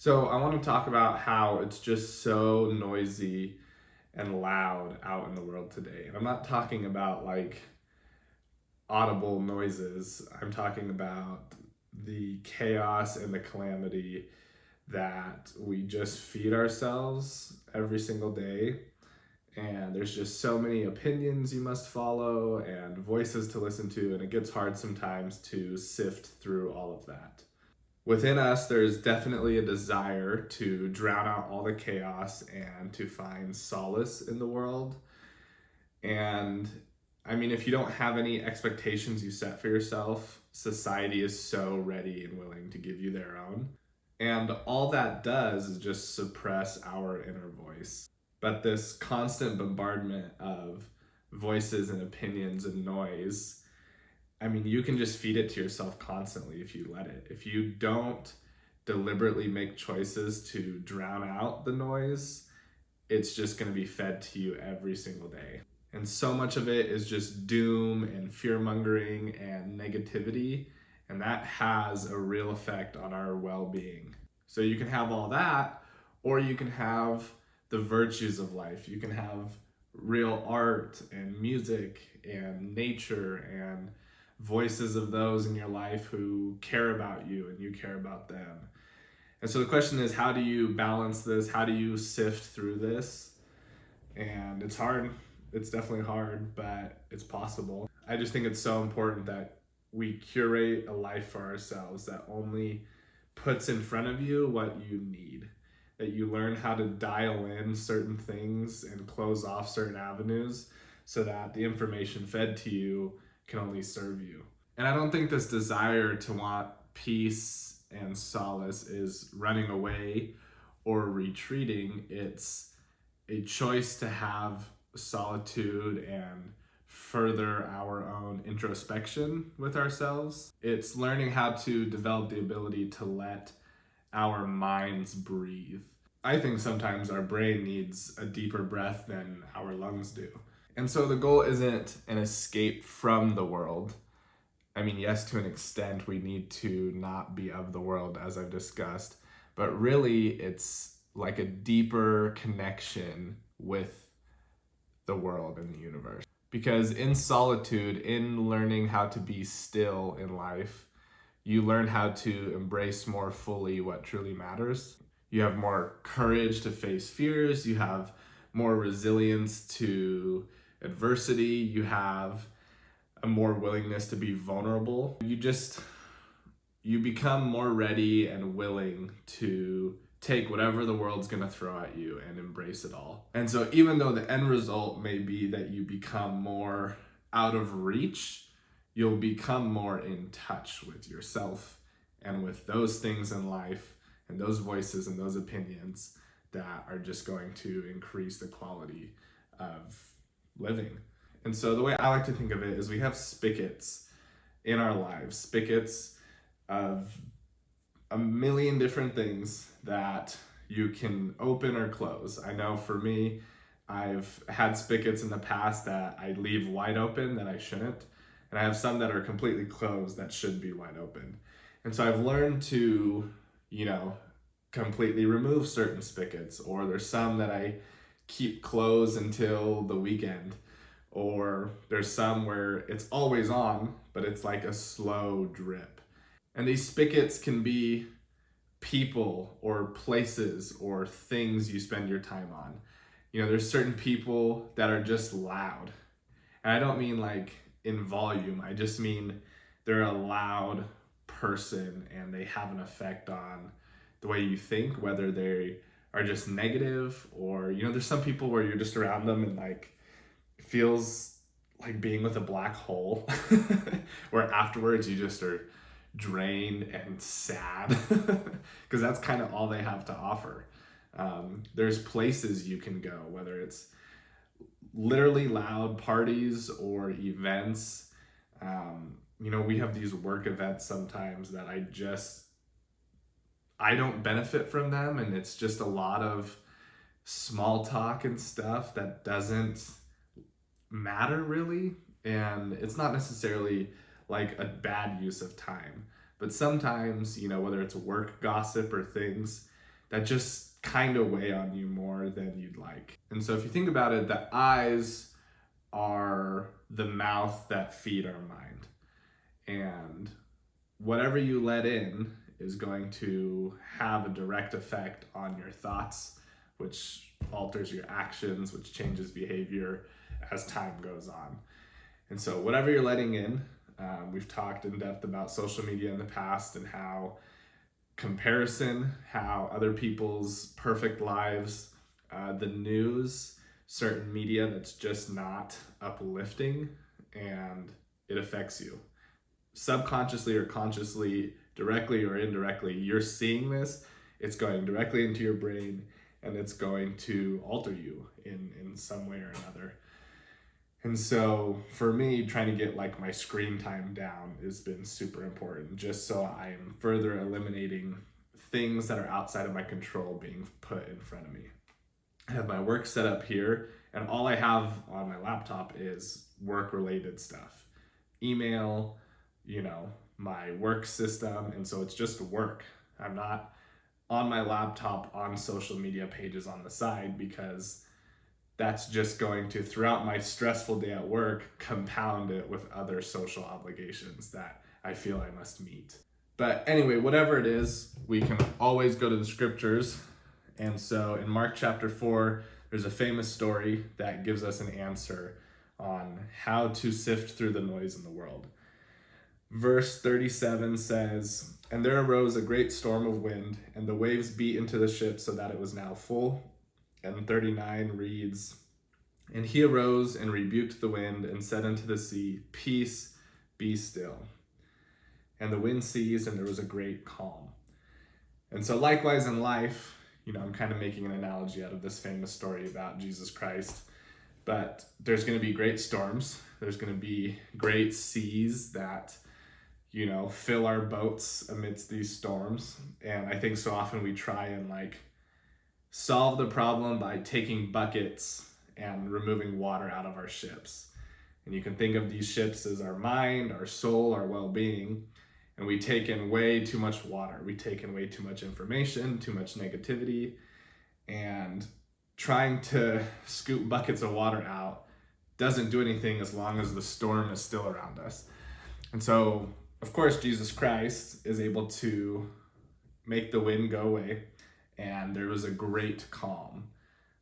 So I want to talk about how it's just so noisy and loud out in the world today. And I'm not talking about like audible noises. I'm talking about the chaos and the calamity that we just feed ourselves every single day. And there's just so many opinions you must follow and voices to listen to, and it gets hard sometimes to sift through all of that. Within us, there's definitely a desire to drown out all the chaos and to find solace in the world. And I mean, if you don't have any expectations you set for yourself, society is so ready and willing to give you their own. And all that does is just suppress our inner voice. But this constant bombardment of voices and opinions and noise, I mean, you can just feed it to yourself constantly if you let it. If you don't deliberately make choices to drown out the noise, it's just going to be fed to you every single day. And so much of it is just doom and fear mongering and negativity. And that has a real effect on our well being. So you can have all that, or you can have the virtues of life. You can have real art and music and nature and voices of those in your life who care about you and you care about them. And so the question is, how do you balance this? How do you sift through this? And it's hard. It's definitely hard, but it's possible. I just think it's so important that we curate a life for ourselves that only puts in front of you what you need. That you learn how to dial in certain things and close off certain avenues so that the information fed to you can only serve you. And I don't think this desire to want peace and solace is running away or retreating. It's a choice to have solitude and further our own introspection with ourselves. It's learning how to develop the ability to let our minds breathe. I think sometimes our brain needs a deeper breath than our lungs do. And so the goal isn't an escape from the world. I mean, yes, to an extent, we need to not be of the world, as I've discussed, but really it's like a deeper connection with the world and the universe. Because in solitude, in learning how to be still in life, you learn how to embrace more fully what truly matters. You have more courage to face fears, you have more resilience to adversity, you have a more willingness to be vulnerable. You become more ready and willing to take whatever the world's going to throw at you and embrace it all. And so even though the end result may be that you become more out of reach, you'll become more in touch with yourself and with those things in life and those voices and those opinions that are just going to increase the quality of living. And so the way I like to think of it is we have spigots in our lives, spigots of a million different things that you can open or close. I know for me, I've had spigots in the past that I leave wide open that I shouldn't. And I have some that are completely closed that should be wide open. And so I've learned to, completely remove certain spigots, or there's some that I keep closed until the weekend, or there's some where it's always on, but it's like a slow drip. And these spigots can be people or places or things you spend your time on. There's certain people that are just loud. And I don't mean like in volume, I just mean they're a loud person and they have an effect on the way you think, whether they are just negative or, there's some people where you're just around them and like it feels like being with a black hole where afterwards you just are drained and sad because that's kind of all they have to offer. There's places you can go, whether it's literally loud parties or events. We have these work events sometimes that I don't benefit from them, and it's just a lot of small talk and stuff that doesn't matter really, and it's not necessarily like a bad use of time, but sometimes, whether it's work gossip or things, that just kind of weigh on you more than you'd like. And so if you think about it, the eyes are the mouth that feed our mind. And whatever you let in is going to have a direct effect on your thoughts, which alters your actions, which changes behavior as time goes on. And so whatever you're letting in, we've talked in depth about social media in the past and how comparison, how other people's perfect lives, the news, certain media that's just not uplifting, and it affects you. Subconsciously or consciously, directly or indirectly, you're seeing this, it's going directly into your brain, and it's going to alter you in some way or another. And so for me, trying to get like my screen time down has been super important, just so I'm further eliminating things that are outside of my control being put in front of me. I have my work set up here, and all I have on my laptop is work related stuff. Email, my work system, and so it's just work. I'm not on my laptop on social media pages on the side, because that's just going to, throughout my stressful day at work, compound it with other social obligations that I feel I must meet. But anyway, whatever it is, we can always go to the scriptures. And so in Mark chapter 4, there's a famous story that gives us an answer on how to sift through the noise in the world. Verse 37 says, "And there arose a great storm of wind, and the waves beat into the ship so that it was now full." And 39 reads, "And he arose and rebuked the wind and said unto the sea, Peace, be still. And the wind ceased, and there was a great calm." And so likewise in life, I'm kind of making an analogy out of this famous story about Jesus Christ, but there's going to be great storms. There's going to be great seas that, fill our boats amidst these storms. And I think so often we try and solve the problem by taking buckets and removing water out of our ships. And you can think of these ships as our mind, our soul, our well-being. And we take in way too much water. We take in way too much information, too much negativity. And trying to scoop buckets of water out doesn't do anything as long as the storm is still around us. And so, of course, Jesus Christ is able to make the wind go away, and there was a great calm.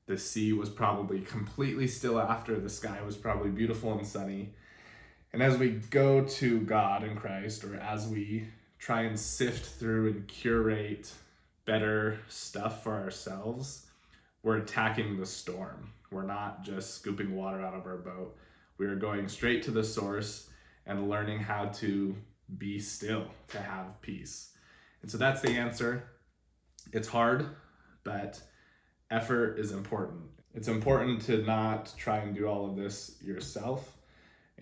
The sea was probably completely still after. The sky was probably beautiful and sunny. And as we go to God in Christ, or as we try and sift through and curate better stuff for ourselves, we're attacking the storm. We're not just scooping water out of our boat. We are going straight to the source and learning how to be still, to have peace. And so that's the answer. It's hard, but effort is important. It's important to not try and do all of this yourself.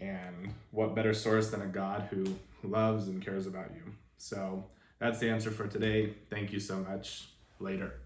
And what better source than a God who loves and cares about you? So that's the answer for today. Thank you so much. Later.